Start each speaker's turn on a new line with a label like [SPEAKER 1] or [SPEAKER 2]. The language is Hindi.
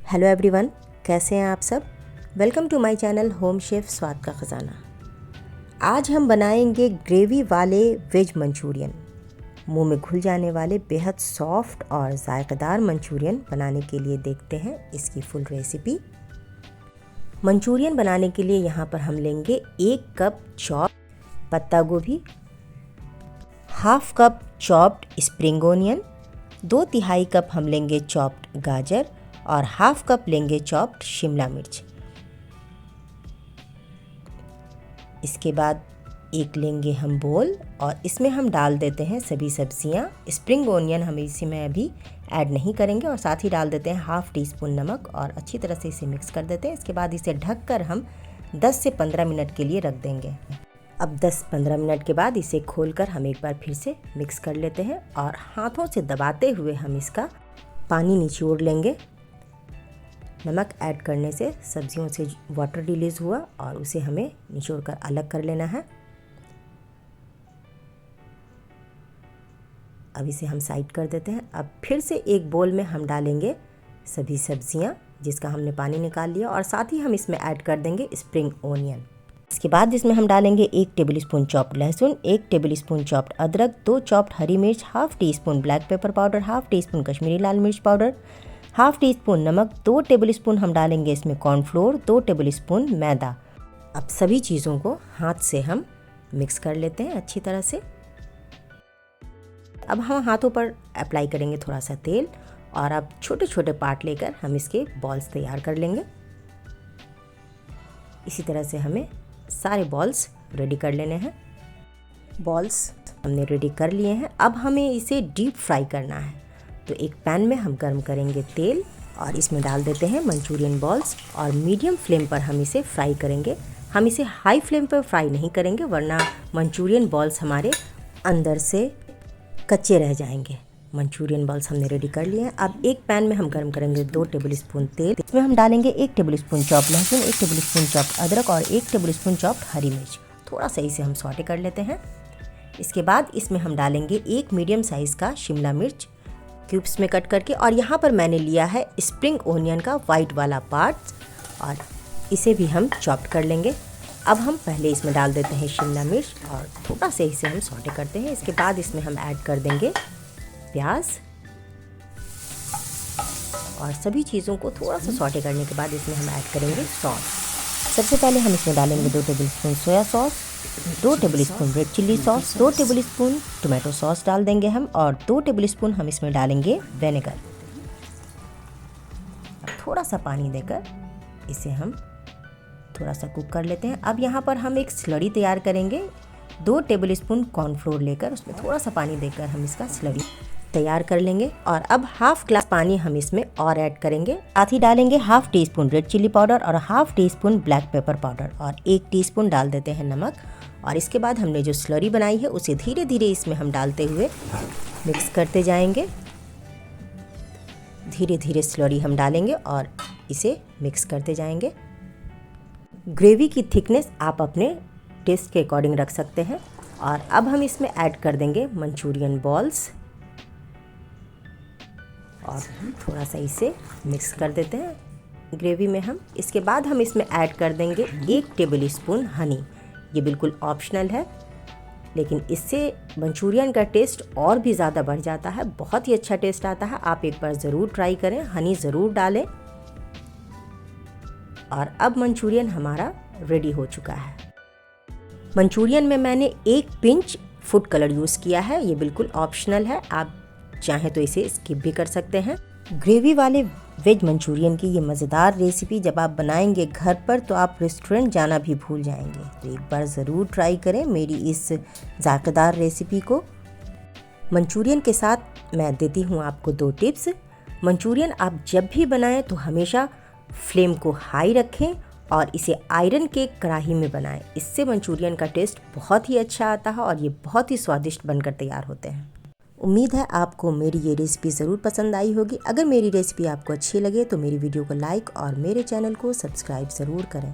[SPEAKER 1] हेलो एवरीवन, कैसे हैं आप सब। Welcome to my channel home chef स्वाद का ख़ज़ाना। आज हम बनाएंगे ग्रेवी वाले वेज मंचूरियन। मुंह में घुल जाने वाले बेहद सॉफ्ट और ज़ायकेदार मंचूरियन बनाने के लिए देखते हैं इसकी फुल रेसिपी। मंचूरियन बनाने के लिए यहाँ पर हम लेंगे 1 कप चॉप पत्ता गोभी, half cup chopped spring onion, 2/3 cup हम लेंगे चॉप्ड गाजर और हाफ कप लेंगे चॉप्ड शिमला मिर्च। इसके बाद एक लेंगे हम बोल और इसमें हम डाल देते हैं सभी सब्जियां। स्प्रिंग ओनियन हम इसमें अभी ऐड नहीं करेंगे और साथ ही डाल देते हैं हाफ टी स्पून नमक और अच्छी तरह से इसे मिक्स कर देते हैं। इसके बाद इसे ढककर हम 10 से 15 मिनट के लिए रख देंगे। अब 10-15 मिनट के बाद इसे खोलकर हम एक बार फिर से मिक्स कर लेते हैं और हाथों से दबाते हुए हम इसका पानी निचोड़ लेंगे। नमक ऐड करने से सब्जियों से वाटर रिलीज़ हुआ और उसे हमें निचोड़कर अलग कर लेना है। अब इसे हम साइड कर देते हैं। अब फिर से एक बोल में हम डालेंगे सभी सब्जियां जिसका हमने पानी निकाल लिया और साथ ही हम इसमें ऐड कर देंगे स्प्रिंग ओनियन। इसके बाद इसमें हम डालेंगे 1 टेबल स्पून चॉप्ड लहसुन, 1 टेबल स्पून चॉप्ड अदरक, 2 चॉप्ड हरी मिर्च, half teaspoon black pepper powder, half teaspoon Kashmiri लाल मिर्च पाउडर, हाफ टी स्पून नमक, 2 टेबल स्पून हम डालेंगे इसमें कॉर्नफ्लोर, 2 टेबल स्पून मैदा। अब सभी चीज़ों को हाथ से हम मिक्स कर लेते हैं अच्छी तरह से। अब हम हाथों पर अप्लाई करेंगे थोड़ा सा तेल और अब छोटे छोटे पार्ट लेकर हम इसके बॉल्स तैयार कर लेंगे। इसी तरह से हमें सारे बॉल्स रेडी कर लेने हैं। बॉल्स हमने रेडी कर लिए हैं। अब हमें इसे डीप फ्राई करना है, तो एक पैन में हम गर्म करेंगे तेल और इसमें डाल देते हैं मंचूरियन बॉल्स और मीडियम फ्लेम पर हम इसे फ्राई करेंगे। हम इसे हाई फ्लेम पर फ्राई नहीं करेंगे वरना मंचूरियन बॉल्स हमारे अंदर से कच्चे रह जाएंगे। मंचूरियन बॉल्स हमने रेडी कर लिए हैं। अब एक पैन में हम गर्म करेंगे 2 टेबल स्पून तेल। इसमें हम डालेंगे 1 टेबल स्पून चॉप्ड लहसुन, 1 टेबल स्पून चॉप्ड अदरक और 1 टेबल स्पून चॉप्ड हरी मिर्च। थोड़ा सा इसे हम सॉटे कर लेते हैं। इसके बाद इसमें हम डालेंगे 1 मीडियम साइज़ का शिमला मिर्च क्यूब्स में कट करके और यहाँ पर मैंने लिया है स्प्रिंग ओनियन का वाइट वाला पार्ट और इसे भी हम चॉप्ड कर लेंगे। अब हम पहले इसमें डाल देते हैं शिमला मिर्च और थोड़ा सा इसे हम सॉटे करते हैं। इसके बाद इसमें हम ऐड कर देंगे प्याज और सभी चीज़ों को थोड़ा सा सॉटे करने के बाद इसमें हम ऐड करेंगे सॉस। सबसे पहले हम इसमें डालेंगे 2 table spoon soya sauce, 2 table spoon red chilli sauce, 2 table spoon tomato sauce डाल देंगे हम और 2 टेबल स्पून हम इसमें डालेंगे विनेगर। अब थोड़ा सा पानी देकर इसे हम थोड़ा सा कुक कर लेते हैं। अब यहाँ पर हम एक स्लरी तैयार करेंगे। 2 टेबल स्पून कॉर्नफ्लोर लेकर उसमें थोड़ा सा पानी देकर हम इसका स्लरी तैयार कर लेंगे और अब हाफ ग्लास पानी हम इसमें और ऐड करेंगे। साथ ही डालेंगे half teaspoon red chilli powder और half teaspoon black pepper powder और 1 टीस्पून डाल देते हैं नमक। और इसके बाद हमने जो स्लरी बनाई है उसे धीरे धीरे इसमें हम डालते हुए मिक्स करते जाएंगे। धीरे धीरे स्लरी हम डालेंगे और इसे मिक्स करते जाएंगे। ग्रेवी की थिकनेस आप अपने टेस्ट के अकॉर्डिंग रख सकते हैं। और अब हम इसमें ऐड कर देंगे मंचूरियन बॉल्स और थोड़ा सा इसे मिक्स कर देते हैं ग्रेवी में हम। इसके बाद हम इसमें ऐड कर देंगे 1 टेबल स्पून हनी। ये बिल्कुल ऑप्शनल है लेकिन इससे मंचूरियन का टेस्ट और भी ज़्यादा बढ़ जाता है, बहुत ही अच्छा टेस्ट आता है। आप एक बार ज़रूर ट्राई करें, हनी ज़रूर डालें। और अब मंचूरियन हमारा रेडी हो चुका है। मंचूरियन में मैंने 1 पिंच फूड कलर यूज़ किया है, ये बिल्कुल ऑप्शनल है, आप चाहें तो इसे स्किप भी कर सकते हैं। ग्रेवी वाले वेज मंचूरियन की ये मज़ेदार रेसिपी जब आप बनाएंगे घर पर तो आप रेस्टोरेंट जाना भी भूल जाएंगे। तो एक बार ज़रूर ट्राई करें मेरी इस ज़ायकेदार रेसिपी को। मंचूरियन के साथ मैं देती हूँ आपको 2 टिप्स। मंचूरियन आप जब भी बनाएं तो हमेशा फ्लेम को हाई रखें और इसे आयरन के कढ़ाई में बनाएं। इससे मंचूरियन का टेस्ट बहुत ही अच्छा आता है और ये बहुत ही स्वादिष्ट बनकर तैयार होते हैं। उम्मीद है आपको मेरी ये रेसिपी ज़रूर पसंद आई होगी। अगर मेरी रेसिपी आपको अच्छी लगे तो मेरी वीडियो को लाइक और मेरे चैनल को सब्सक्राइब ज़रूर करें।